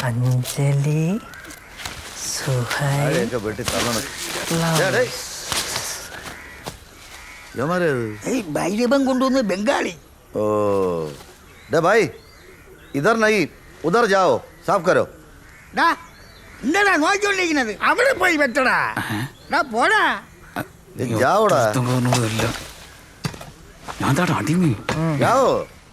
അഞ്ജലി, സുഹൈൽ, ഭൈരവൻ കൊണ്ടുവന്ന് ബംഗാളി. ओ डे भाई इधर नहीं उधर जाओ साफ करो. എന്താടാ നോക്കിക്കൊണ്ടിരിക്കുന്നത്? അവിടെ പോയി വെട്ടടാ. പോടാ जाओड़ा ഞാവോ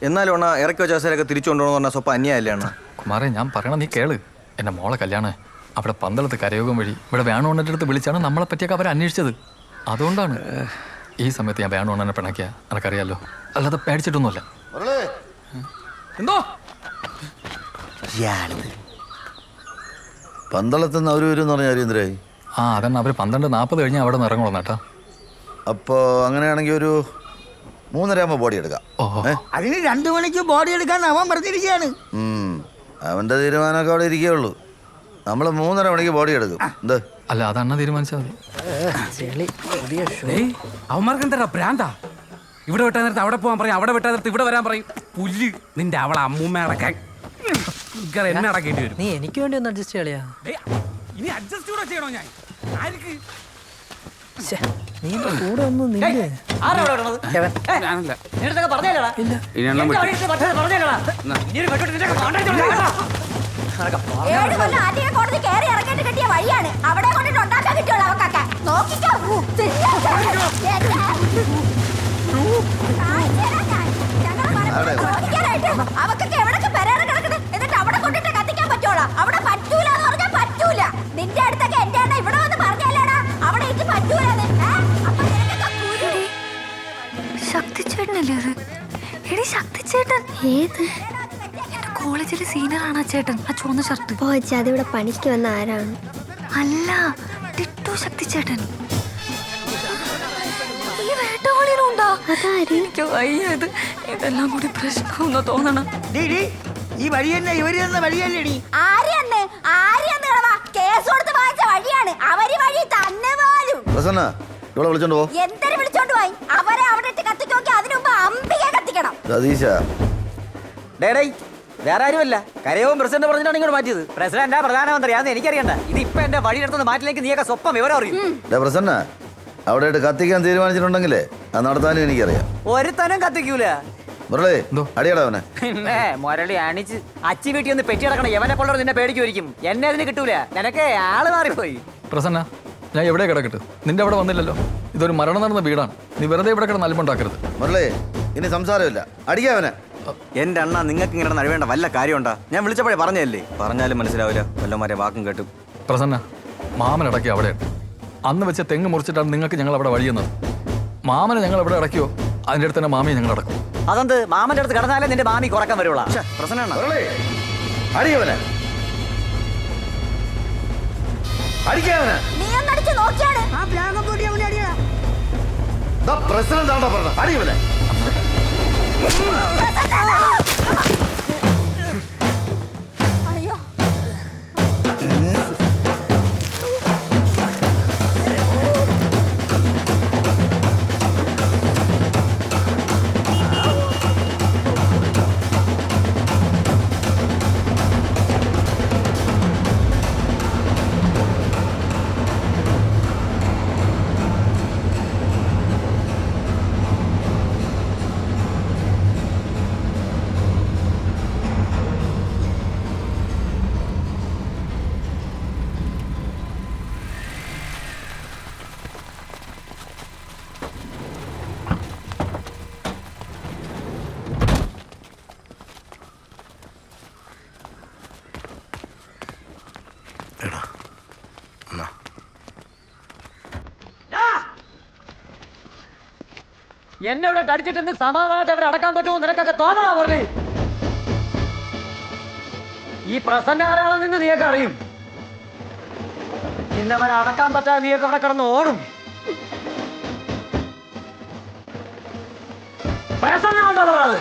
എന്നാലും അണ്ണാ ഇറക്കി വെച്ച അവസരമൊക്കെ തിരിച്ചു കൊണ്ടുപോകണമെന്ന് പറഞ്ഞാൽ സ്വപ്പം അന്യായല്ലേ അണ്ണാ? കുമാരേ, ഞാൻ പറയണ നീ കേള്. എൻ്റെ മോളെ കല്യാണം അവിടെ പന്തളത്ത് കരയോഗം വഴി ഇവിടെ വേണോണ്ണൻ്റെ അടുത്ത് വിളിച്ചാണ് നമ്മളെ പറ്റിയൊക്കെ അവർ അന്വേഷിച്ചത്. അതുകൊണ്ടാണ് ഈ സമയത്ത് ഞാൻ വേണോണ്ണനെ പിണക്കിയ എനക്കറിയാലോ, അല്ലാതെ പേടിച്ചിട്ടൊന്നുമല്ല. എന്തോ പന്തളത്തുനിന്ന് അവർ വരും എന്ന് പറഞ്ഞ അരീന്ദ്രായി. ആ അതന്നെ, അവർ 12:40 കഴിഞ്ഞാൽ അവിടെ നിന്ന് ഇറങ്ങുള്ളൂ കേട്ടോ. അപ്പോൾ അങ്ങനെയാണെങ്കിൽ ഒരു 3:30 ബോഡി എടുക്കാം. അതിന് 2 മണിക്ക് ബോഡി എടുക്കാൻ അവൻ പറഞ്ഞിരിക്കുകയാണ്. അവൻ്റെ തീരുമാനമൊക്കെ അവിടെ ഇരിക്കുകയുള്ളൂ. നമ്മൾ 3:30 മണിക്ക് ബോഡി എടുക്കും. എന്ത് അല്ല, അതണ്ണ തീരുമാനിച്ചാൽ മതി. അവന്മാർക്ക് എന്താ ഭ്രാന്താ? ഇവിടെ വിട്ടാ നേരത്തെ അവിടെ പോകാൻ പറയും, അവിടെ വിട്ടാ നേരത്തെ ഇവിടെ വരാൻ പറയും. പുല്ല് നിന്റെ അവളെ അമ്മൂമ്മ അടക്കാൻ എന്നെ അടക്കേണ്ടി വരും. നീ എനിക്ക് വേണ്ടി ഒന്ന് അഡ്ജസ്റ്റ് ചെയ്യാ. ഇനി അഡ്ജസ്റ്റ് കൂടെ ചെയ്യണോ ഞാൻ? ആർക്ക് നീ കൂടെ ഒന്നും നില്ലേ? വഴിയാണ് അവിടെ കൊണ്ടിട്ട് ഉണ്ടാക്കാൻ കിട്ടിയുള്ളൂ അവക്കൊക്കെ. നോക്കിക്കോ അവക്കൊക്കെ എവിടൊക്കെ പെരേടെ കിടക്കണേ, എന്നിട്ട് അവിടെ കൊണ്ടിട്ട് കത്തിക്കാൻ പറ്റൂടാ? അവിടെ പറ്റൂല എന്ന് പറഞ്ഞാൽ പറ്റൂല. നിന്റെ അടുത്തൊക്കെ എന്റെ അണ്ണ ഇവിടെ വന്ന് പറഞ്ഞല്ലേടാ അവിടെ എനിക്ക് പറ്റൂലെന്ന്. ശക്തിച്ചേട്ടനല്ലേ അത്? എടി ശക്തിച്ചേട്ടൻ ഏത്? എന്റെ കോളേജിലെ സീനിയർ ആണ് ആ ചേട്ടൻ, ആ ചുവന്ന ഷർട്ട്. ഓ അതിവിടെ പണിക്ക് വന്ന ആരാണ്? അല്ല, ടിറ്റു ശക്തിച്ചേട്ടൻ. ഈ വേട്ടവാളിയിലുണ്ടോ? എനിക്ക് വയ്യത് ഇതെല്ലാം കൂടി പ്രശ്നമെന്ന് തോന്നണം. ഈ വഴി തന്നെ ഇവര് തന്ന വഴിയല്ലേടി? കേസ് കൊടുത്ത് വാങ്ങിച്ച വഴിയാണ്. അവര് വഴി തന്നെ പോലും. വിളിച്ചോണ്ട് പോ. എന്തൊരു വിളിച്ചോണ്ട് പോയി? അവരെ അവിടെ ഇട്ട് കത്തിക്ക് നോക്കി, അതിനു മുമ്പ് അമ്പിയെ കത്തിക്കണം. സതീശ വേറെ ആരുമല്ല, കരയവും പ്രസിഡന്റ് പറഞ്ഞിട്ടാണ് ഇങ്ങോട്ട് മാറ്റിയത്. പ്രസിഡന്റാ പ്രധാനമന്ത്രിയാന്ന് എനിക്കറിയണ്ട. ഇത് ഇപ്പൊ എന്റെ വഴിയെടുത്തുന്ന മാറ്റിലേക്ക് നീയൊക്കെ സ്വപ്പം വിവരം അറിയും. പ്രസന്ന അവിടെ കത്തിക്കാൻ തീരുമാനിച്ചിട്ടുണ്ടെങ്കിലേ അത് നടത്താനും എനിക്കറിയാം. ഒരുത്തനും കത്തിക്കൂല. മുരളി അടിയടാ അവനെ. പിന്നെ മുരളി അണിച്ച് അച്ചി വീട്ടിൽ ഒന്ന് പെറ്റി കിടക്കണം. എവനെ കൊള്ളു നിന്നെ പേടിക്കുമായിരിക്കും. എന്നെ അതിന് കിട്ടൂല. നിനക്ക് ആള് മാറിപ്പോയി. പ്രസന്ന, ഞാൻ എവിടെ കിടക്കട്ടെ? നിന്റെ അവിടെ വന്നില്ലല്ലോ. ഇതൊരു മരണം നടന്ന വീടാണ്. നീ വെറുതെ ഇവിടെ കിടന്ന് അലമ്പുണ്ടാക്കരുത്. മുരളി ഇനി സംസാരമില്ല, അടിക്കാവനെ. എന്റെ അണ്ണ നിങ്ങൾക്ക് ഇങ്ങനെ നടുവേണ്ട വല്ല കാര്യമുണ്ടാ? ഞാൻ വിളിച്ചപ്പോഴേ പറഞ്ഞല്ലേ. പറഞ്ഞാലും മനസ്സിലാവില്ല, വല്ലമാരെ വാക്കും കേട്ടും. പ്രസന്ന, മാമൻ ഇടയ്ക്ക് അവിടെയുണ്ട്. അന്ന് വെച്ച തെങ്ങ് മുറിച്ചിട്ടാണ് നിങ്ങൾക്ക് ഞങ്ങൾ അവിടെ വഴിയുന്നത്. മാമനെ ഞങ്ങൾ എവിടെ ഇടയ്ക്കോ അതിൻ്റെ അടുത്ത് തന്നെ മാമിയെ ഞങ്ങൾ അടക്കും. അതെന്ത്? മാമന്റെ അടുത്ത് കിടന്നാലേ നിന്റെ മാമി കുറക്കാൻ വരുള്ളൂ. പ്രസന്ന അടിയവനെ, അടിക്കാവനെ. നീ ഒന്നടിച്ച് നോക്കിയാണ് ആ പ്ലാഗം കൂടി അവനെ അടിയാ. പ്രസിഡന്റ് ആണോ പറഞ്ഞത്? അടിയവനെ. അയ്യോ എന്നെ ഇവിടെ കടിച്ചിട്ട് സമാധാനത്തെ അവിടെ അടക്കാൻ പറ്റുമോ നിനക്കൊക്കെ തോന്നണ പോലെ? ഈ പ്രസന്ന ആരാണെന്ന് നിന്ന് നീയൊക്കെ അറിയും. ഇന്നവരെ അടക്കാൻ പറ്റാതെ നീയൊക്കെ അവിടെ കിടന്ന് ഓടും. പ്രസന്ന ഉണ്ടോ അത്?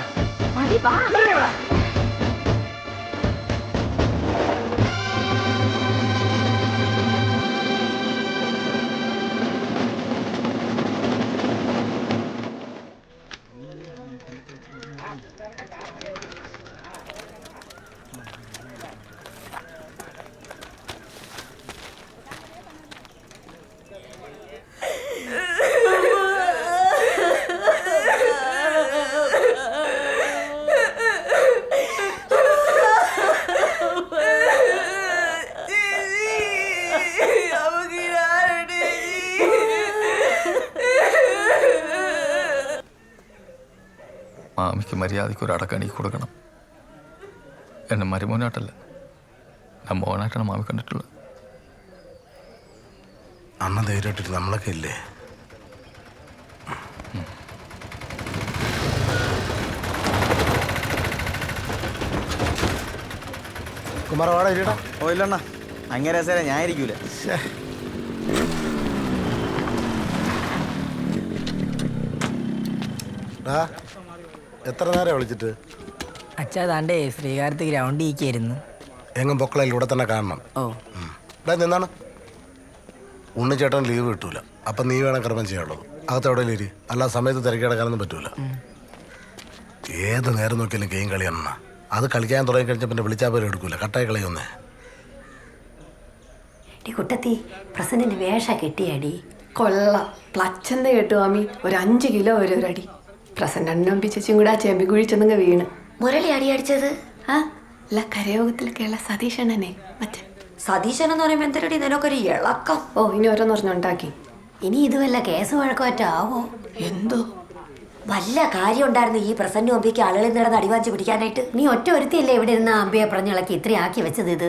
എനിക്ക് മര്യാദയ്ക്ക് ഒരു അടക്കം എനിക്ക് കൊടുക്കണം. എന്നെ മരുമോനായിട്ടല്ല, ഞാൻ മോനായിട്ടാണ് മാമി കണ്ടിട്ടുള്ളത്. അണ്ണ ധൈര്യമായിട്ടിട്ട് നമ്മളൊക്കെ ഇല്ലേ? കുമാരവാട ഇല്ലടാ. ഓ ഇല്ലണ്ണ, അങ്ങനെ രസേല ഞാൻ ഇരിക്കൂല. എത്ര നേരം വിളിച്ചിട്ട്? അച്ഛാ താണ്ടേ ശ്രീകാര്യത്ത് ഗ്രൗണ്ട് ഇരിക്കായിരുന്നു. എങ്ങും പൊക്കളയിൽ ഇവിടെ തന്നെ കാണണം. ഓ ഇവിടെ നിന്നാണ് ഉണ്ണിച്ചേട്ടൻ ലീവ് കിട്ടൂല. അപ്പം നീ വേണം ക്രമം ചെയ്യാനുള്ളത്. അകത്ത് എവിടെയെങ്കിലും ഇരി, അല്ല സമയത്ത് തിരക്കി കിടക്കാനൊന്നും പറ്റൂല. ഏത് നേരം നോക്കിയാലും ഗെയിം കളിയാണ്. അത് കളിക്കാൻ തുടങ്ങി കഴിഞ്ഞാൽ പിന്നെ വിളിച്ചാൽ പോലും എടുക്കൂല, കട്ടായി കളിയൊന്നേ. കുട്ടത്തി പ്രസന്റിന് വേഷ കെട്ടിയടി. കൊള്ളാം, പ്ലച്ചെന്ന് കേട്ടു മാമി. ഒരു 5 കിലോ ഒരടി. പ്രസന്റ് അണ്ണും പിച്ചും കൂടെ ആ ചെമ്പി കുഴിച്ചെന്നങ്ങ് വീണ്. മുരളി അടി അടിച്ചത് ആ അല്ല, കരയോഗത്തിലൊക്കെയുള്ള സതീശണ്ണനെ മറ്റേ സതീശൻ എന്ന് പറയുമ്പോ എന്തൊരു നിനക്കൊരു ഇളക്കം. ഓ ഇനി ഓരോന്ന് പറഞ്ഞുണ്ടാക്കി. ഇനി ഇത് വല്ല കേസ് വഴക്കമാറ്റാവോ? എന്തോ വല്ല കാര്യം ഉണ്ടായിരുന്നു ഈ പ്രസന്റ് ഒമ്പിക്ക് ആളുകളിൽ നടന്ന് അടിവാഞ്ചി പിടിക്കാനായിട്ട്. നീ ഒറ്റ ഒരുത്തിയല്ലേ ഇവിടെ ഇരുന്ന് അമ്പയെ പറഞ്ഞിളക്കി ഇത്രയും ആക്കി വെച്ചത്. ഇത്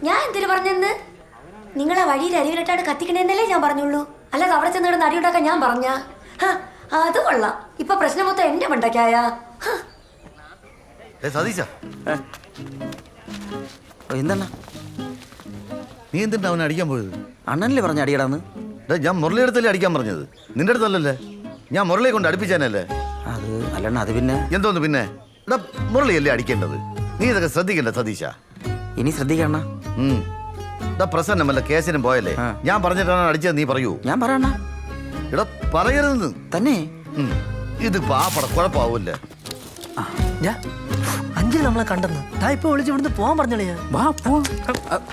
ഞാൻ എന്തിനു പറഞ്ഞെന്ന്? നിങ്ങളെ വഴിയിൽ അരിവിലിട്ടാണ് കത്തിക്കണേന്നല്ലേ ഞാൻ പറഞ്ഞുള്ളൂ. അല്ലാതെ അവിടെ ചെന്ന് കിടന്ന് അടിയുണ്ടാക്കാൻ ഞാൻ പറഞ്ഞ? അത് കൊള്ളാം. ഇപ്പൊ പ്രശ്നം മൊത്തം എന്റെ മണ്ടയ്ക്കായ. സതീശ, എന്താണ് നീ എന്തിനാ അവനെ അടിക്കാൻ പോയത്? അണ്ണനല്ലേ പറഞ്ഞ അടിയടാന്ന്? ഞാൻ മുരളിയുടെ അടുത്തല്ലേ അടിക്കാൻ പറഞ്ഞത്, നിന്റെ അടുത്തല്ലല്ലേ. ഞാൻ മുരളിയെ കൊണ്ട് അടുപ്പിച്ചാനല്ലേ. അത് അല്ലണ്ണ, അത് പിന്നെ എന്തോന്ന് പിന്നെ? എടാ മുരളിയല്ലേ അടിക്കേണ്ടത്. നീ ഇതൊക്കെ ശ്രദ്ധിക്കണ്ട സതീശ. ഇനി ശ്രദ്ധിക്കണ്ണ. പ്രസന്നം വല്ല കേസിനും പോയല്ലേ. ഞാൻ പറഞ്ഞിട്ടാണ് അടിച്ചത്, നീ പറയൂ. ഞാൻ പറയണ. എടാ പറയരുതെന്ന് തന്നെ. ഇത് പാപ്പട കുഴപ്പമാവൂല്ലേ. അഞ്ച് നമ്മളെ കണ്ടെന്ന് ഇപ്പൊ വിളിച്ച് ഇവിടുന്ന് പോവാൻ പറഞ്ഞളിയാ. വാ പോ.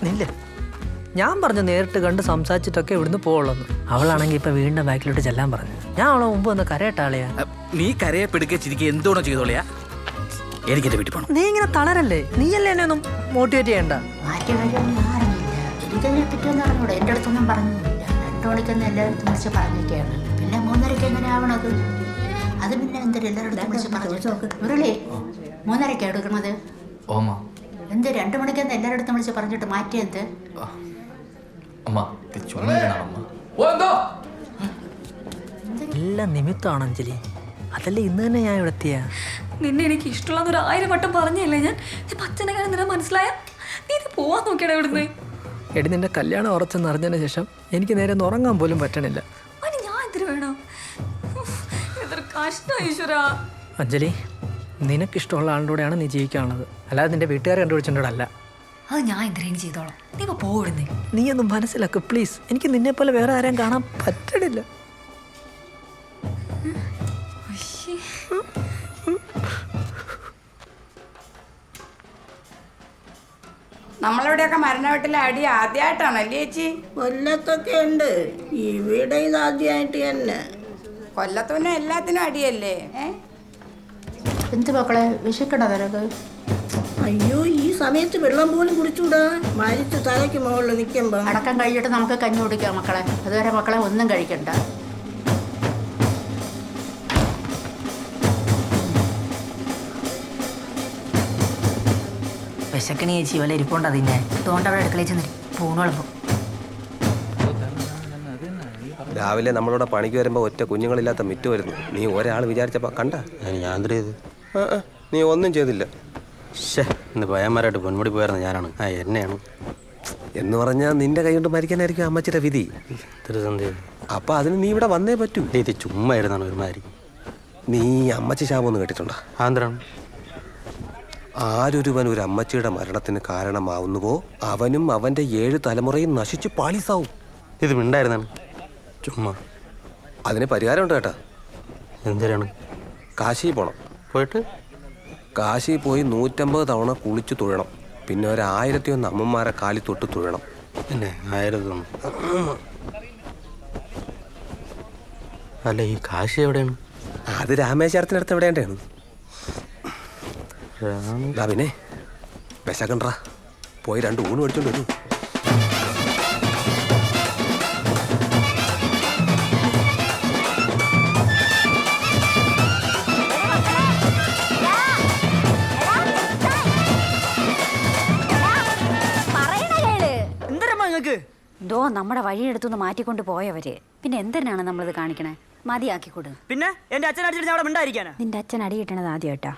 നില്ലേ, ഞാൻ പറഞ്ഞു നേരിട്ട് കണ്ട് സംസാരിച്ചിട്ടൊക്കെ ഇവിടുന്ന് പോവുള്ളൂ. അവളാണെങ്കിൽ ഇപ്പൊ വീണ്ടും ബാക്കിലോട്ട് ചെല്ലാൻ പറഞ്ഞു. ഞാൻ അവളെ മുമ്പ് ഒന്ന് കരയട്ടാളിയാ. നീ കരയെ പിടിക്കുക ചിരിക്കുക എന്തോണോ ചെയ്തോളിയാ. എനിക്ക് എന്റെ വീട്ടിൽ പോകണം. നീ ഇങ്ങനെ തളരല്ലേ, നീയല്ലേ എന്നെ ഒന്നും മോട്ടിവേറ്റ് ചെയ്യണ്ട. എനിക്കതിനെ പറ്റിയൊന്നും അറിഞ്ഞൂടെ. എന്റെ അടുത്തൊന്നും പറഞ്ഞില്ല. 2 മണിക്കൊന്നും എല്ലായിടത്തും വിളിച്ച് പറഞ്ഞിരിക്കുകയാണ്. പിന്നെ 3:30 എങ്ങനെ ആവണത്? അത് പിന്നെ എന്തൊരു എല്ലായിടത്തും വിളിച്ച് പറഞ്ഞു. മുരളി 3:30 എടുക്കണത് ഓമാ എന്ത്? 2 മണിക്കൊന്നും എല്ലായിടത്തും വിളിച്ച് പറഞ്ഞിട്ട് മാറ്റിയെന്ത്? അമ്മ ചുമ്മാ അമ്മ. എല്ലാം നിമിത്തമാണ് അഞ്ജലി. അതല്ലേ ഇന്ന് തന്നെ ഞാൻ ഇവിടെ എത്തിയ. നിന്നെ എനിക്ക് ഇഷ്ടമുള്ള 1000 വട്ടം പറഞ്ഞല്ലേ ഞാൻ. പച്ചനെ കാര്യം നിന്നെ മനസ്സിലായ? നീ ഇത് പോവാൻ നോക്കിയാടാ ഇവിടുന്ന്. എടി നിന്റെ കല്യാണം ഉറച്ചെന്ന് അറിഞ്ഞതിന് ശേഷം എനിക്ക് നേരെ ഒന്ന് ഉറങ്ങാൻ പോലും പറ്റണില്ല. അതിന് ഞാൻ എന്തിനു വേണം? ഇതൊരു കഷ്ടം ഈശ്വരാ. അഞ്ജലി, നിനക്കിഷ്ടമുള്ള ആളുടെ കൂടെയാണ് നീ ജീവിക്കാനുള്ളത്, അല്ലാതെ നിന്റെ വീട്ടുകാരെ കണ്ടുപിടിച്ചിട്ടല്ല. അത് ഞാൻ എന്തിനേലും ചെയ്തോളാം. നീ ഇപ്പൊ പോവിടുന്നേ. നീ ഒന്ന് മനസ്സിലാക്ക് പ്ലീസ്. എനിക്ക് നിന്നെ പോലെ വേറെ ആരെയും കാണാൻ പറ്റണില്ല. നമ്മളിവിടെയൊക്കെ മരണ വീട്ടിലെ അടി ആദ്യമായിട്ടാണല്ലേ ചേച്ചി? കൊല്ലത്തൊക്കെ ഉണ്ട്, ഇവിടെ ഇത് ആദ്യമായിട്ട് തന്നെ. കൊല്ലത്തുന്നെ എല്ലാത്തിനും അടിയല്ലേ? എന്ത് മക്കളെ വിശക്കണോ നിനക്ക്? അയ്യോ, ഈ സമയത്ത് വെള്ളം പോലും കുടിച്ചൂടാ. മരിച്ച് തലയ്ക്ക് മുകളിൽ നിൽക്കുമ്പോ. അടക്കം കഴിഞ്ഞിട്ട് നമുക്ക് കഞ്ഞി കുടിക്കാം മക്കളെ. അതുവരെ മക്കളെ ഒന്നും കഴിക്കണ്ട. വിശക്കണി ചേച്ചി വല്ല ഇരിപ്പുണ്ട് അതിനെ. അതുകൊണ്ട് അവിടെ അടുക്കളയിൽ ചെന്നിരി പൂണോളുമ്പോ. രാവിലെ നമ്മളോട് പണിക്ക് വരുമ്പോൾ ഒറ്റ കുഞ്ഞുങ്ങളില്ലാത്ത മിറ്റ് വരുന്നു. നീ ഒരാൾ വിചാരിച്ചപ്പോൾ കണ്ട ഞാൻ എന്ത് ചെയ്തു? നീ ഒന്നും ചെയ്തില്ല. ഇന്ന് പയ്യന്മാരായിട്ട് പൊന്മുടി പോയായിരുന്നു ഞാനാണ്. എന്നെയാണ് എന്ന് പറഞ്ഞാൽ നിന്റെ കൈ കൊണ്ട് മരിക്കാനായിരിക്കും അമ്മച്ചിയുടെ വിധി. അപ്പൊ അതിന് നീ ഇവിടെ വന്നേ പറ്റൂ. ഇത് ചുമ്മാ ഇരുന്നാണ് ഒരുമാതിരി. നീ അമ്മച്ചി ശാപമൊന്നും കേട്ടിട്ടുണ്ടോ? ആന്ധ്രാണ്. ആരൊരുവൻ ഒരു അമ്മച്ചിയുടെ മരണത്തിന് കാരണമാവുന്നുവോ അവനും അവന്റെ 7 തലമുറയും നശിച്ചു പാളീസാവും. ഇത് മിണ്ടായിരുന്നാണ് ചുമ്മാ. അതിന് പരിഹാരമുണ്ട് കേട്ടാ. എന്തിനാണ്? കാശി പോണം. പോയിട്ട് കാശി പോയി 150 തവണ കുളിച്ചു തൊഴണം. പിന്നെ 1001 അമ്മമാരെ കാലി തൊട്ട് തൊഴണം. പിന്നെ 1000. അല്ല, ഈ കാശി എവിടെയാണ്? അത് രാമേശ്വരത്തിനടുത്ത് എവിടെയാണ്? പിന്നെ വിശക്കണ്ടാ, പോയി 2 ഊണ് മേടിച്ചോണ്ട് വരൂ. ഞാൻ നിനക്ക്? ദോ നമ്മുടെ വഴിയെടുത്തുനിന്ന് മാറ്റിക്കൊണ്ട് പോയവര് പിന്നെ എന്തിനാണ് നമ്മളിത് കാണിക്കണേ? മതിയാക്കി കൊടു. പിന്നെ എന്റെ അച്ഛൻ അടിച്ചിട്ട് ഞാൻ അവിടെ മിണ്ടായിരിക്കാനാ? നിന്റെ അച്ഛൻ അടി കിട്ടണത് ആദ്യം കേട്ടാ.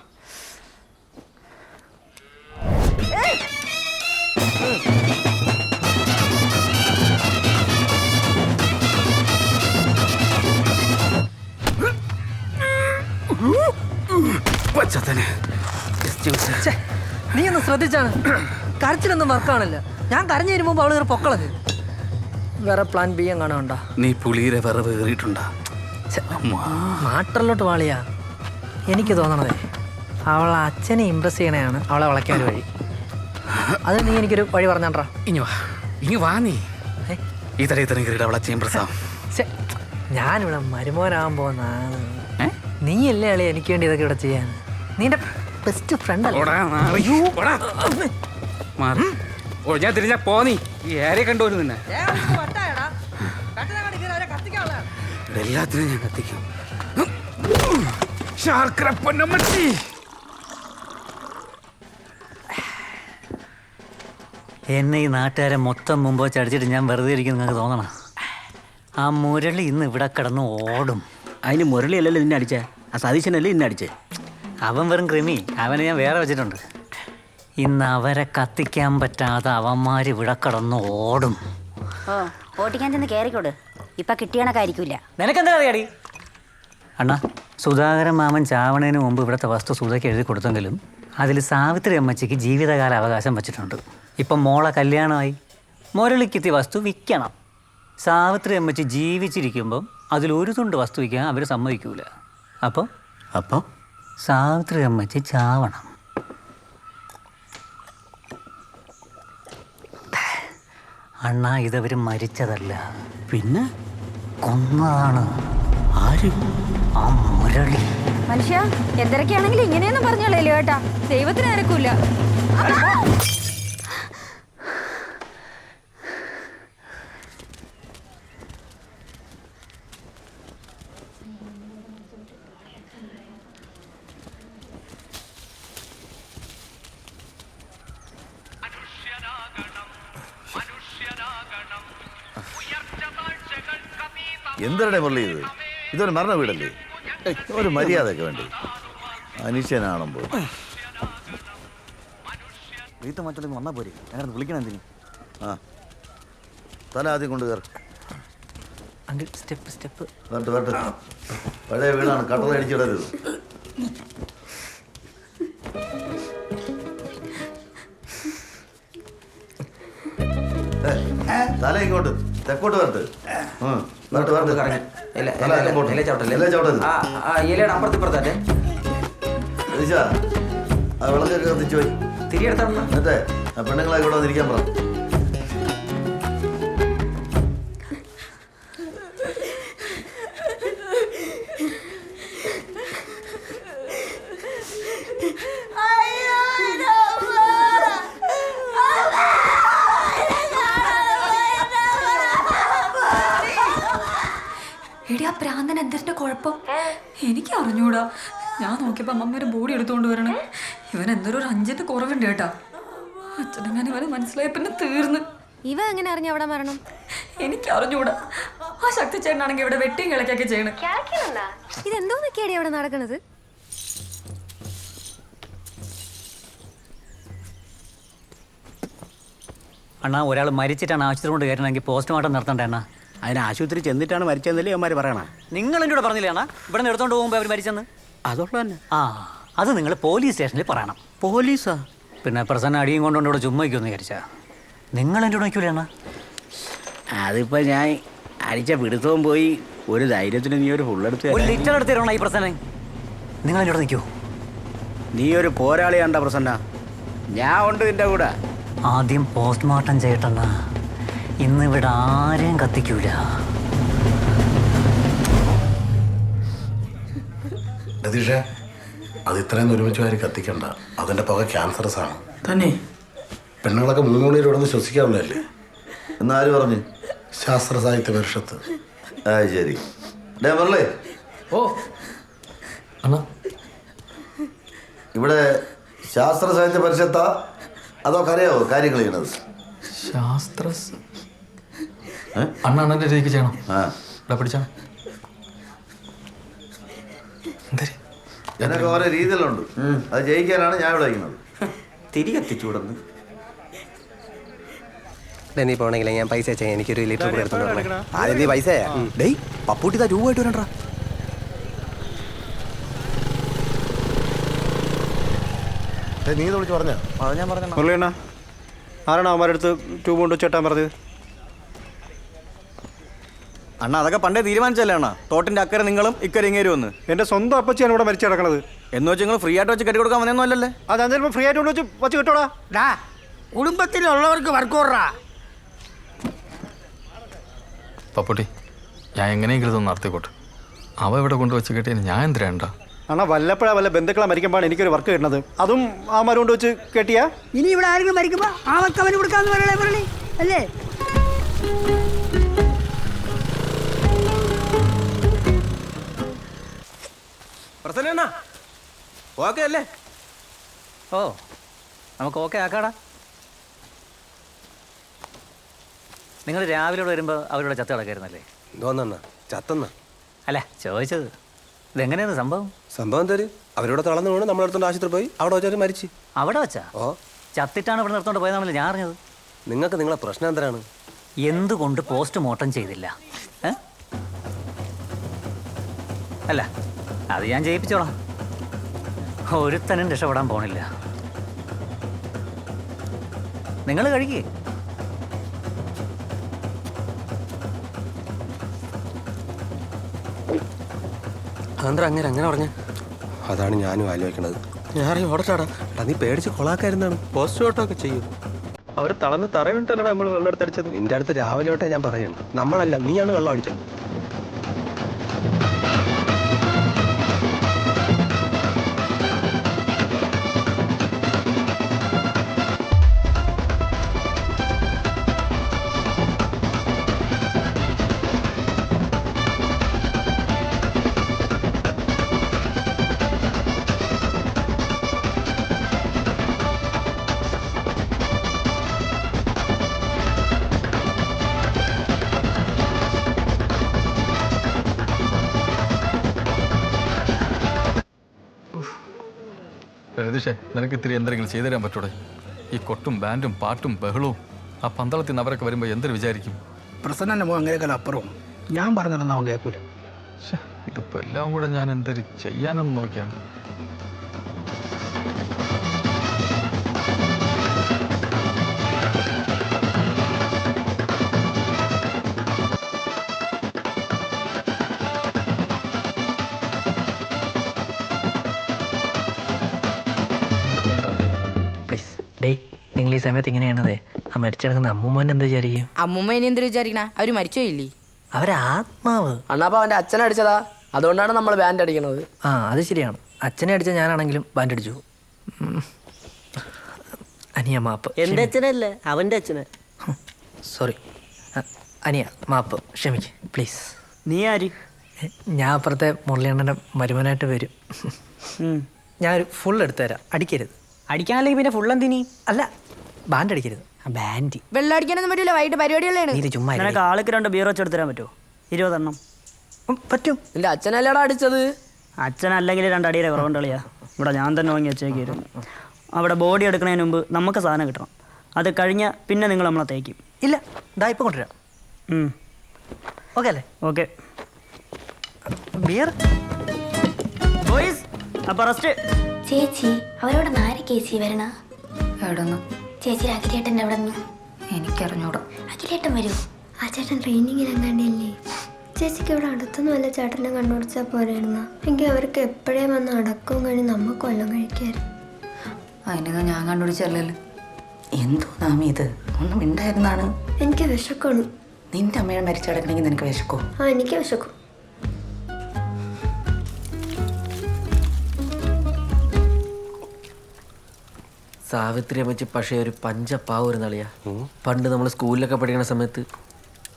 നീ ഒന്ന് ശ്രദ്ധിച്ചാണ്. കരച്ചിലൊന്നും വർക്കാണില്ല. ഞാൻ കരഞ്ഞു വരുമ്പോ അവള് കയറി പൊക്കളഞ്ഞ്. വേറെ പ്ലാൻ ബി എങ്ങാണോ? നീ പുളിയുടെ വിറവ് കയറിയിട്ടുണ്ടാ? മാട്ടറിലോട്ട് വാളിയാ. എനിക്ക് തോന്നണതേ അവളെ അച്ഛനെ ഇമ്പ്രസ് ചെയ്യണയാണ് അവളെ വളയ്ക്കാൻ വഴി. അത് നീ എനിക്കൊരു വഴി പറഞ്ഞാ. ഇനി വാ നീ ഇത്തരം കയറിയിട്ട് അവളെ ചെയ്യുമ്പോൾ ഞാനിവിടെ മരുമോനാകാൻ പോകുന്നതാണ്. നീയല്ലേ അളി എനിക്ക് വേണ്ടി ഇതൊക്കെ ഇവിടെ ചെയ്യാൻ. നീന്റെ ബെസ്റ്റ് ഫ്രണ്ട് ഞാൻ തിരിഞ്ഞാ പോന്നീ ഈ ഏരെ കണ്ടുപോലും നിന്നെ എല്ലാത്തിനും ഞാൻ കത്തിക്കും. ശർക്കര പൊന്നമ്മച്ചി. എന്നെ ഈ നാട്ടുകാരെ മൊത്തം മുമ്പ് വെച്ച് അടിച്ചിട്ട് ഞാൻ വെറുതെ ഇരിക്കുന്നു നിങ്ങൾക്ക് തോന്നണം? ആ മുരളി ഇന്ന് ഇവിടെ കിടന്ന് ഓടും. അതിന് മുരളി അല്ലല്ലോ നിന്നെ അടിച്ചേ, ആ സതീശനല്ലേ ഇന്നെ അടിച്ചേ. അവൻ വെറും കൃമി, അവനെ ഞാൻ വേറെ വെച്ചിട്ടുണ്ട്. ഇന്ന് അവരെ കത്തിക്കാൻ പറ്റാതെ അവന്മാർ ഇവിടെ കിടന്ന് ഓടും. ഓ ഓട്ടിക്കാൻ ചെന്ന് കയറിക്കോട്. ഇപ്പൊ കിട്ടിയണക്കായിരിക്കില്ല. നിനക്കെന്താ അറിയാടി? അണ്ണാ, സുധാകരൻ മാമൻ ചാവണേന് മുമ്പ് ഇവിടുത്തെ വസ്തു സുധയ്ക്ക് എഴുതി കൊടുത്തെങ്കിലും അതിൽ സാവിത്രി അമ്മച്ചിക്ക് ജീവിതകാല അവകാശം വച്ചിട്ടുണ്ട്. ഇപ്പം മോളെ കല്യാണമായി, മുരളിക്കെത്തിയ വസ്തു വിൽക്കണം. സാവിത്രി അമ്മച്ചി ജീവിച്ചിരിക്കുമ്പം അതിലൊരു തുണ്ട് വസ്തു വിൽക്കാൻ അവർ സമ്മതിക്കൂല. അപ്പോൾ സാവിത്രി അമ്മച്ചി ചാവണം. അണ്ണാ, ഇതവർ മരിച്ചതല്ല, പിന്നെ കൊന്നതാണ്. ആര്? ആ മുരളി. മനുഷ്യ എന്തൊക്കെയാണെങ്കിലും ഇങ്ങനെയൊന്നും പറഞ്ഞോളൂ കേട്ടാ. ദൈവത്തിന് ആരക്കൂല. എന്തിനാണ് മുരളി ഇത്? ഇതൊരു മരണ വീടല്ലേ? ഒരു മര്യാദയൊക്കെ വേണ്ടി. മനുഷ്യനാണെമ്പോൾ വീട്ടു മറ്റുള്ള വന്നാൽ പോരെ, അങ്ങനെ വിളിക്കണം എന്തിനും. ആ തല ആദ്യം കൊണ്ട് കയറി. സ്റ്റെപ്പ് വരട്ടെ. പഴയ വീടാണ്, കട്ടള അടിച്ചിടരുത്. തല ഇങ്ങോട്ട് തെക്കോട്ട് വരട്ടെ. ആ വിളക്കൊക്കെ കത്തിച്ചു പോയി എന്നിട്ടേ ആ പെണ്ണുങ്ങളെ കൂടെ വന്നിരിക്കാൻ പറ. എടി, ആ പ്രാന്തൻ എന്തിന്റെ കുഴപ്പം? എനിക്ക് അറിഞ്ഞൂടാ. ഞാൻ നോക്കിയപ്പോ അമ്മ ഒരു ബോഡി എടുത്തുകൊണ്ട് വരണം. ഇവൻ എന്തൊരു 5 കുറവുണ്ട് കേട്ടാ. അച്ഛനെങ്ങനെ ഇവന് മനസ്സിലായ പിന്നെ തീർന്ന്. ഇവ എങ്ങനെ അറിഞ്ഞു അവിടെ മരണം? എനിക്ക് അറിഞ്ഞൂടാ. ആ ശക്തി ചേട്ടനാണെങ്കിൽ ഇവിടെ വെട്ടിയും കിളക്കൊക്കെ ചെയ്യണം. ഇതെന്തോന്നൊക്കെയാടി അവിടെ നടക്കണത്? അണ്ണാ, ഒരാൾ മരിച്ചിട്ടാണ് ആശുപത്രി കൊണ്ട് കയറ്റണമെങ്കിൽ പോസ്റ്റ്മോർട്ടം നടത്തണ്ടേ അണ്ണാ? അതിന് ആശുപത്രി ചെന്നിട്ടാണ് മരിച്ചതെന്നല്ലേ അവന്മാർ പറയണ. നിങ്ങൾ എന്നോട് പറഞ്ഞില്ലേ അണ്ണാ ഇവിടെ നിന്ന് എടുത്തോണ്ട് പോകുമ്പോൾ അവർ മരിച്ചെന്ന്? അതുള്ള തന്നെ. ആ, അത് നിങ്ങൾ പോലീസ് സ്റ്റേഷനിൽ പറയണം. പോലീസാ? പിന്നെ പ്രസന്ന അടിയും കൊണ്ടുകൊണ്ട് ഇവിടെ ചുമ്മാ വയ്ക്കുമെന്ന് വിചാരിച്ചാ നിങ്ങൾ എന്നോട് വയ്ക്കൂലേ അണ്ണാ? അതിപ്പോ ഞാൻ അടിച്ച പിടുത്തവും പോയി. ഒരു ധൈര്യത്തിന് നീ ഒരു ഫുള്ളെടുത്ത് ഒരു ലിറ്റർ എടുത്ത് തരണോ ഈ പ്രസന്ന? നിങ്ങൾ എന്നോട് നിൽക്കൂ. നീ ഒരു പോരാളിയാണ്ട പ്രസന്ന. ഞാൻ ഉണ്ട് നിന്റെ കൂടെ. ആദ്യം പോസ്റ്റ്മോർട്ടം ചെയ്യട്ടെണ്ണ. ഇന്നിവിടെ ആരെയും കത്തിക്കൂല. രതീഷേ, അത് ഇത്രയും ഒരുമിച്ച് വാരി കത്തിക്കണ്ട. അതിന്റെ പുക ക്യാൻസറസ് ആണ് തന്നെ. പെണ്ണുങ്ങളൊക്കെ 3 മണിയിൽ ഇവിടെ നിന്ന് ശ്വസിക്കാറില്ലല്ലേ? എന്നാര് പറഞ്ഞു? ശാസ്ത്ര സാഹിത്യ പരിഷത്ത്. ആ ശരി. മുരളി, ഓ അണ്ണാ, ഇവിടെ ശാസ്ത്ര സാഹിത്യ പരിഷത്താ അതോ കരയാവോ കാര്യങ്ങൾ ചെയ്യണത്? ശാസ്ത്ര അണ്ണ അണ്ണൻ്റെ രീതിക്ക് ചെയ്യണം. ആ ഇവിടെ പിടിച്ചാ ഇതിനൊക്കെ ഓരോ രീതികളുണ്ട്. അത് ജയിക്കാനാണ് ഞാൻ ഇവിടെ വയ്ക്കുന്നത്. തിരികെത്തിച്ചൂടെന്ന് നീ പോണെങ്കിൽ ഞാൻ പൈസ അയച്ചാൽ എനിക്കൊരു ലിറ്റർ കൂടെ എടുത്തോണ്ട് ആദ്യം നീ പൈസ ഡേയ് പപ്പൂട്ടി രൂപ ആയിട്ട് വരണ്ടാ. നീ ഇത് വിളിച്ച് പറഞ്ഞോ? അത് ഞാൻ പറഞ്ഞു. മുരളിയണ്ണ ആരാണ് അവന്മാരടുത്ത് ട്യൂബ് കൊണ്ട് ചേട്ടാൻ പറഞ്ഞത്? അണ്ണ അതൊക്കെ പണ്ടേ തീരുമാനിച്ചല്ലേ അണ്ണ. തോട്ടിന്റെ അക്കരെ നിങ്ങളും ഇക്കരെ ഇങ്ങേരും ഒന്ന്. എൻ്റെ സ്വന്തം അപ്പച്ചിയാണ് ഇവിടെ മരിച്ചു കിടക്കണത്. എന്ന് വെച്ച് നിങ്ങൾ ഫ്രീ ആയിട്ട് വെച്ച് കെട്ടി കൊടുക്കാൻ വന്നൊന്നും അല്ലല്ലേ? അത് ഞാൻ ചിലപ്പോൾ ഫ്രീ ആയിട്ട് കൊണ്ട് വെച്ച് കിട്ടോടാ. കുടുംബത്തിലുള്ളവർക്ക് വർക്കോറാ. പപ്പുട്ടി, ഞാൻ എങ്ങനെയെങ്കിലും ഇതൊന്ന് നടത്തിക്കോട്ടെ. അവ ഇവിടെ കൊണ്ടുവച്ച് കെട്ടിയതിന് ഞാൻ എന്തിനാണ്ട? അണ്ണാ വല്ലപ്പോഴാ വല്ല ബന്ധുക്കളെ മരിക്കുമ്പോഴാണ് എനിക്കൊരു വർക്ക് കിട്ടുന്നത്. അതും ആ മരം കൊണ്ട് വെച്ച് കെട്ടിയാ ഇനി ഇവിടെ ആരെങ്കിലും മരിക്കുമ്പോ ആൾക്ക് അവന് കൊടുക്കാന്ന് പറയണേ മുരളി അല്ലേ? പ്രസന്ന ഓക്കെ അല്ലേ? ഓ നമുക്ക് ഓക്കെ ആക്കാടാ. നിങ്ങൾ രാവിലെ ഇവിടെ വരുമ്പോൾ അവരോട് ചത്ത കിടക്കായിരുന്നല്ലേ? തോന്നണ്ണ ചത്തണ്ണ അല്ല ചോദിച്ചത് ഇതെങ്ങനെയാണ് സംഭവം? സംഭവം തരും അവരോട് തളർന്നു വീണ് നമ്മളെടുത്തോണ്ട് ആശുപത്രി പോയി അവിടെ വെച്ചാൽ മരിച്ചു. അവിടെ വെച്ചാ? ഓ ചത്തിട്ടാണ് ഇവിടെ നിർത്തോണ്ട് പോയതാണല്ലോ ഞാൻ അറിഞ്ഞത്. നിങ്ങൾക്ക് നിങ്ങളെ പ്രശ്നം എന്തരാണ്? എന്തുകൊണ്ട് പോസ്റ്റ്മോർട്ടം ചെയ്തില്ല? അല്ല അത് ഞാൻ ചെയ്യിപ്പിച്ചോളാം. ഒരുത്തനും രക്ഷപ്പെടാൻ പോണില്ല. നിങ്ങൾ കഴിക്കേ. അതെന്താ അങ്ങനെ പറഞ്ഞ? അതാണ് ഞാനും ആലോചിക്കണത്. ഞാൻ ഓടട്ടാടാ നീ പേടിച്ച് കൊളാക്കായിരുന്നാണ്. പോസ്റ്റ്മോർട്ടം ഒക്കെ ചെയ്യും. അവർ തളർന്ന് തറവിട്ടല്ലോ നമ്മൾ വെള്ളം എടുത്തടിച്ചത്. നിന്റെ അടുത്ത് രാവിലെ തൊട്ടേ ഞാൻ പറയുന്നു, നമ്മളല്ല നീയാണ് വെള്ളം അടിച്ചത്. രതീഷേ, നിനക്ക് ഇത്തിരി എന്തെങ്കിലും ചെയ്തു തരാൻ പറ്റൂടെ? ഈ കൊട്ടും ബാൻഡും പാട്ടും ബഹളവും ആ പന്തളത്തിൽ നിന്ന് അവരൊക്കെ വരുമ്പോൾ എന്തൊരു വിചാരിക്കും? പ്രസന്നന്റെ മുഖം അങ്ങനെയൊക്കെ അപ്പുറവും ഞാൻ പറഞ്ഞിരുന്ന അവൻ കേൾക്കൂല. ഇതിപ്പോൾ എല്ലാം കൂടെ ഞാൻ എന്തൊരു ചെയ്യാനെന്ന് നോക്കിയാണ്. നിങ്ങൾ ഈ സമയത്ത് ഇങ്ങനെയാണതേ. ആ മരിച്ചെടുക്കുന്ന അമ്മൂമ്മൻ എന്താ വിചാരിക്കും? അമ്മൂമ്മ ഇനി എന്തൊരു വിചാരിക്കണ? അവര് മരിച്ചോ ഇല്ലേ? അവരാത്മാവ്. അണ്ണാപ്പ അവന്റെ അച്ഛനെ അടിച്ചതാ, അതുകൊണ്ടാണ് നമ്മൾ ബാൻഡ് അടിക്കണത്. ആ അത് ശരിയാണ്. അച്ഛനെ അടിച്ച ഞാനാണെങ്കിലും ബാൻഡ് അടിച്ചു. അനിയ മാപ്പ്. എന്റെ അച്ഛനല്ലേ അവന്റെ അച്ഛനെ. സോറി അനിയ മാപ്പ്, ക്ഷമിക്ക് പ്ലീസ്. നീ ആര്? ഞാൻ അപ്പുറത്തെ മുരളിയണ്ണൻ്റെ മരുമനായിട്ട് വരും. ഞാനൊരു ഫുൾ എടുത്തു തരാം, അടിക്കരുത്. അടിക്കാനല്ലെങ്കിൽ പിന്നെ ഫുൾ എന്തിനി? അല്ല ബാൻഡ് അടിക്കരുത്. ബാൻഡ് വെള്ളം അടിക്കാനൊന്നും പറ്റൂല, വൈകിട്ട് പരിപാടികളാണ്. നീ ചുമ്മാ നിനക്ക് ആൾക്ക് 2 ബീർ വെച്ച് എടുത്തരാൻ പറ്റുമോ? 20 എണ്ണം പറ്റും. നിന്റെ അച്ഛനല്ലേടാ അടിച്ചത്? അച്ഛനല്ലെങ്കിൽ 2 അടിയുടെ കുറവുണ്ട് കളിയാ. ഇവിടെ ഞാൻ തന്നെ വാങ്ങി വെച്ചേക്കായിരുന്നു. അവിടെ ബോഡി എടുക്കുന്നതിന് മുമ്പ് നമുക്ക് സാധനം കിട്ടണം. അത് കഴിഞ്ഞാൽ പിന്നെ നിങ്ങൾ നമ്മളെ തേക്കും. ഇല്ല ഇതാ ഇപ്പം കൊണ്ടുവരാം. ഓക്കെ അല്ലേ? ഓക്കെ. ബിയർ ബോയ്സ് അപ്പോൾ റെസ്റ്റ്. ചേച്ചി അവരോട് നാരി ചേച്ചി വരണ എവിടെന്ന്? ചേച്ചി അഖിലേട്ടൻ്റെ അവിടെ നിന്ന്. എനിക്കറിഞ്ഞൂടാ. അഖിലേട്ടൻ വരൂ. ആ ചേട്ടൻ ട്രെയിനിങ്ങിൽ എങ്ങാണ്ടില്ലേ? ചേച്ചിക്ക് ഇവിടെ അടുത്തൊന്നും വല്ല ചേട്ടനെ കണ്ടുപിടിച്ചാൽ പോരായിരുന്ന എങ്കിൽ അവർക്ക് എപ്പോഴേ വന്ന് അടക്കവും കഴിഞ്ഞ് നമ്മ കൊല്ലം കഴിക്കാറ്. അതിനൊന്നും ഞാൻ കണ്ടുപിടിച്ചല്ലോ. എന്തോ നാമി ഇത് ഒന്നും ഉണ്ടായിരുന്നാണ്. എനിക്ക് വിശക്കാണ്. നിന്റെ അമ്മയെ മരിച്ചടക്കണമെങ്കിൽ നിനക്ക് വിശക്കോ? ആ എനിക്ക് വിശക്കും. സാവിത്രി അമ്മച്ചി പക്ഷേ ഒരു പഞ്ചപ്പാവൊരു നളിയാ. പണ്ട് നമ്മൾ സ്കൂളിലൊക്കെ പഠിക്കുന്ന സമയത്ത്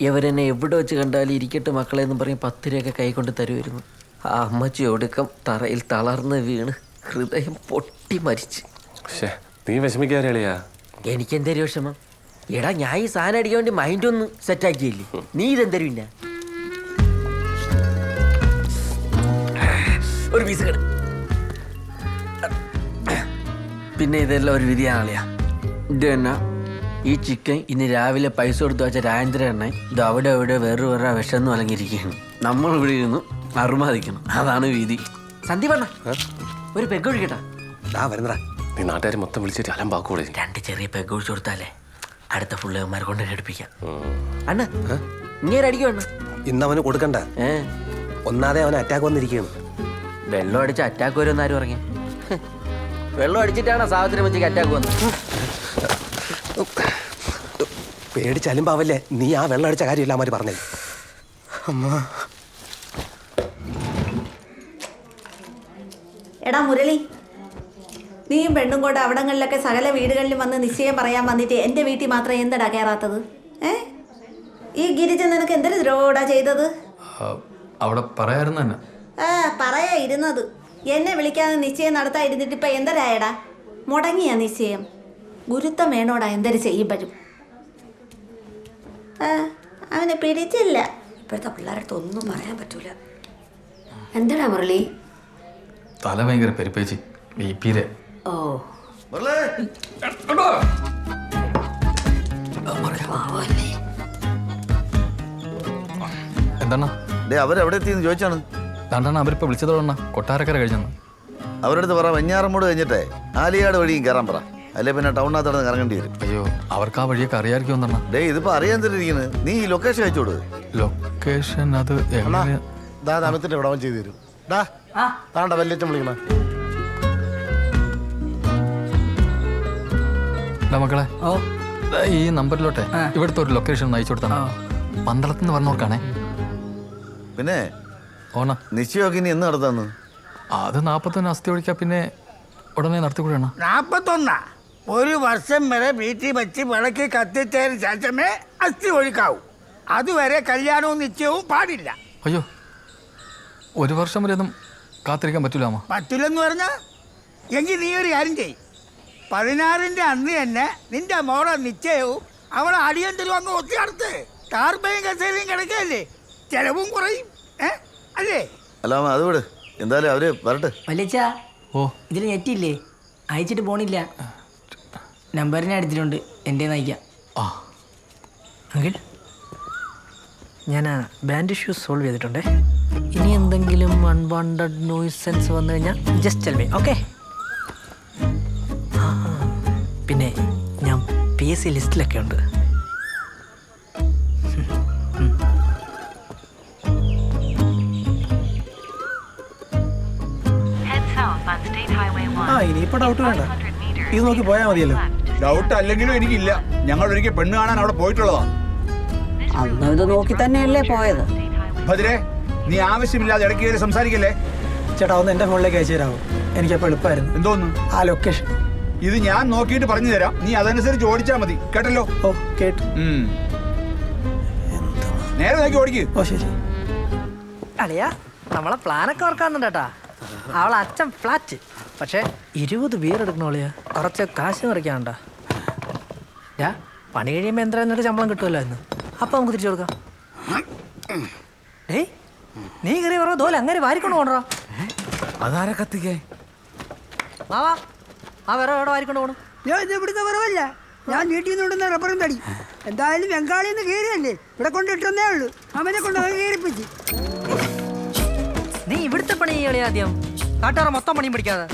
ഇവരെന്നെ എവിടെ വെച്ച് കണ്ടാലും ഇരിക്കട്ടെ മക്കളെ എന്ന് പറഞ്ഞ് 10 രൂപയൊക്കെ കൈ കൊണ്ട് തരുമായിരുന്നു. ആ അമ്മച്ചി ഒടുക്കം തറയിൽ തളർന്ന് വീണ് ഹൃദയം പൊട്ടി മരിച്ച്. നീ വിഷമിക്കാറിയാ? എനിക്കെന്തൊരു വിഷമം. എടാ ഞാൻ ഈ സാധനം അടിക്കാൻ വേണ്ടി മൈൻഡ് ഒന്ന് സെറ്റ് ആക്കിയില്ലേ, നീ ഇതെന്തരും പിന്നെ ഒരു പീസ് കെട. പിന്നെ ഇതെല്ലാം ഒരു വിധിയാണല്ലയാ. ഇത് തന്നെ ഈ ചിക്കൻ ഇന്ന് രാവിലെ പൈസ കൊടുത്ത് വെച്ച രാജേന്ദ്ര എണ്ണ ഇത് അവിടെ അവിടെ വേറെ വിഷമൊന്നും അലങ്ങിയിരിക്കുകയാണ്. നമ്മൾ ഇവിടെ ഇരുന്ന് അറുമാദിക്കണം, അതാണ് വിധി. സന്ദീപ് അണ്ണ ഒരു പെഗ് ഒഴിക്കട്ടാ. വരുന്നടാ, നീ നാട്ടുകാർ മൊത്തം വിളിച്ചിട്ട് അലമ്പാക്കൂടെ. 2 ചെറിയ പെഗ് ഒഴിച്ചു കൊടുത്താലേ അടുത്ത ഫുള്ളേമാരെ കൊണ്ട് ഘടിപ്പിക്കാം. അണ്ണ ഇങ്ങനെ അടിക്കും അണ്ണ. ഇന്ന് അവന് കൊടുക്കണ്ട, ഒന്നാതെ അവന് അറ്റാക്ക് വന്നിരിക്കുകയാണ്. വെള്ളം അടിച്ച് അറ്റാക്ക് വരുമെന്ന് ആരും പറഞ്ഞു? വെള്ളം അടിച്ചിട്ടാണ് സാവിത്രി അമ്മച്ചിക്ക് അറ്റാക്ക് വന്നത്. പേടിച്ചലുമ്പാവല്ലേ നീ ആ വെള്ളം അടിച്ച കാര്യമില്ല അവന്മാർ പറഞ്ഞത്. അമ്മ എടാ മുരളി, നീയും പെണ്ണും കൂടെ അവിടങ്ങളിലൊക്കെ സകല വീടുകളിലും വന്ന് നിശ്ചയം പറയാൻ വന്നിട്ട് എൻ്റെ വീട്ടിൽ മാത്രം എന്തടാ കയറാത്തത്? ഈ ഗിരിജ നിനക്ക് എന്തൊരു ദ്രോടാ ചെയ്തത്? അവിടെ പറയായിരുന്നു തന്നെ. പറയാ ഇരുന്നത്. എന്നെ വിളിക്കാതെ നിശ്ചയം നടത്താൻ ഇരുന്നിട്ട് ഇപ്പം എന്തരായടാ? മുടങ്ങിയ നിശ്ചയം. ഗുരുത്തം വേണോടാ എന്തൊരു ചെയ്യുമ്പോഴും. അവനെ പിടിച്ചില്ല. ഇപ്പോഴത്തെ പിള്ളേരടുത്ത് ഒന്നും പറയാൻ പറ്റൂല. എന്താടാ മുരളി? തല ഭയങ്കര പെരുപ്പേച്ചി, ബിപിയിലെ. ഓ എന്താണ് അവരെവിടെ എത്തിയെന്ന് ചോദിച്ചാണ്. രണ്ടെണ്ണ അവരിപ്പോ വിളിച്ചതോടണ്ണ കൊട്ടാരക്കര കഴിഞ്ഞെന്ന്. അവരുടെ അടുത്ത് പറ വെഞ്ഞാറമ്മൂട് കഴിഞ്ഞിട്ടേ ആലിയാട് വഴിയും കയറാൻ പറ. അല്ലെ പിന്നെ ടൗണിനകത്ത് നടന്ന് കറങ്ങേണ്ടി വരും. അയ്യോ, അവർക്ക് ആ വഴിയൊക്കെ അറിയാമായിരിക്കും എന്താണ്. ഡേ ഇതിപ്പോ അറിയാൻ തന്നിരിക്കുന്നത്. നീ ഈ ലൊക്കേഷൻ അയച്ചോട്. ലൊക്കേഷൻ അത് അമിത്തിന്റെ ഇവിടെ അവൻ ചെയ്തു തരും. താണ്ട വല്യച്ഛൻ വിളിക്കണ മക്കളെ, ഈ നമ്പറിലോട്ടെ ഇവിടുത്തെ ഒരു ലൊക്കേഷൻ ഒന്ന് അയച്ചു കൊടുത്താ. പന്തളത്തുനിന്ന് പറഞ്ഞോർക്കാണേ. പിന്നെ ഓണ നിശ്ചയമൊക്കെ ഇനി എന്ന് നടത്താന്ന്? അത് 41 അസ്ഥി ഒഴിക്കാ, പിന്നെ ഉടനെ നടത്തിക്കൂടാ. 41 ഒരു വർഷം വരെ വീട്ടിൽ വെച്ച് വിളക്ക് കത്തിച്ചതിന് ശേഷമേ അസ്ഥി ഒഴിക്കാവൂ. അതുവരെ കല്യാണവും നിശ്ചയവും പാടില്ല. അയ്യോ, 1 വർഷം വരെ ഒന്നും കാത്തിരിക്കാൻ പറ്റൂല. പറ്റില്ലെന്ന് പറഞ്ഞ എങ്കിൽ നീ ഒരു കാര്യം ചെയ്. 16-ന്റെ അന്ന് തന്നെ നിന്റെ മോളെ നിശ്ചയവും അവളെ അടിയന്തരം അങ്ങ് ഒത്തി നടത്ത്. കാർബയും കസേരയും കിടക്കല്ലേ, ചെലവും കുറയും. അല്ലേ? അല്ല അത് വിട്, എന്തായാലും അവര് വരട്ടെ. വല്യച്ഛാ, ഇതിൽ നെറ്റില്ലേ? അയച്ചിട്ട് പോണില്ല. നമ്പറിനെ എടുത്തിട്ടുണ്ട്, എൻ്റെ നയിക്കാം. അങ്കിൾ, ഞാൻ ബാൻഡ് ഇഷ്യൂസ് സോൾവ് ചെയ്തിട്ടുണ്ടേ. ഇനി എന്തെങ്കിലും അൺവാണ്ടഡ് നോയ്സൻസ് വന്നു കഴിഞ്ഞാൽ ജസ്റ്റ് ടെൽ മീ, ഓക്കെ? പിന്നെ ഞാൻ PSC ലിസ്റ്റിലൊക്കെ ഉണ്ട്. ഇനിയിപ്പോ ഡൗട്ട് വേണ്ട, ഇത് നോക്കി പോയാൽ മതിയല്ലോ. ഡൗട്ട് അല്ലെങ്കിലും എനിക്കില്ല. ഞങ്ങൾ ഒരിക്കൽ പെണ്ണ് കാണാൻ അവിടെ പോയിട്ടുള്ളതാ. ഇത് നോക്കി തന്നെയല്ലേ പോയത്. ഭദ്രേ, നീ ആവശ്യമില്ലാതെ ഇടയ്ക്ക് കയറി സംസാരിക്കല്ലേ. ചേട്ടാ ഒന്ന് എന്റെ ഫോണിലേക്ക് അയച്ചു തരാമോ? എനിക്കപ്പോൾ എളുപ്പമായിരുന്നു. എന്തോന്ന്? ആ ലൊക്കേഷൻ ഇത് ഞാൻ നോക്കിയിട്ട് പറഞ്ഞു തരാം, നീ അതനുസരിച്ച് ഓടിച്ചാൽ മതി. കേട്ടല്ലോ? ഓ കേട്ടു. നേരെ നോക്കി ഓടിക്ക്. ഓ ശരി. അളിയാ, നമ്മളെ പ്ലാനൊക്കെ ഓർക്കാറുണ്ട്. അവളെ അച്ഛൻ ഫ്ലാറ്റ്, പക്ഷേ 20 ബിയർ എടുക്കണ അളിയാ. കുറച്ച് കാശ് മറിക്കാണ്ട. പണി കഴിയുമ്പോൾ എന്തായാലും ശമ്പളം കിട്ടുമല്ലോ എന്ന്. അപ്പം നമുക്ക് തിരിച്ചു കൊടുക്കാം. ഏയ്, നീ കയറി പറഞ്ഞ ദോല അങ്ങനെ വാരിക്കൊണ്ട് പോകണോ? അതാരെ കത്തിക്കേ? വാ ആ വേറെ എവിടെ വാരിക്കൊണ്ട് പോകണം? ഇത് ഇവിടുത്തെ വിറവല്ല, ഞാൻ വീട്ടിൽ നിന്ന് ഇടുന്ന റബ്ബറും തടി. എന്തായാലും ബംഗാളിൽ നിന്ന് കയറിയല്ലേ, ഇവിടെ കൊണ്ടിട്ടേ ഉള്ളൂ. അവനെ കൊണ്ട് കയറിപ്പിച്ച്. നീ ഇവിടുത്തെ പണി കളി ആദ്യം, കാട്ടുകാര മൊത്തം പണിയും പിടിക്കാതെ.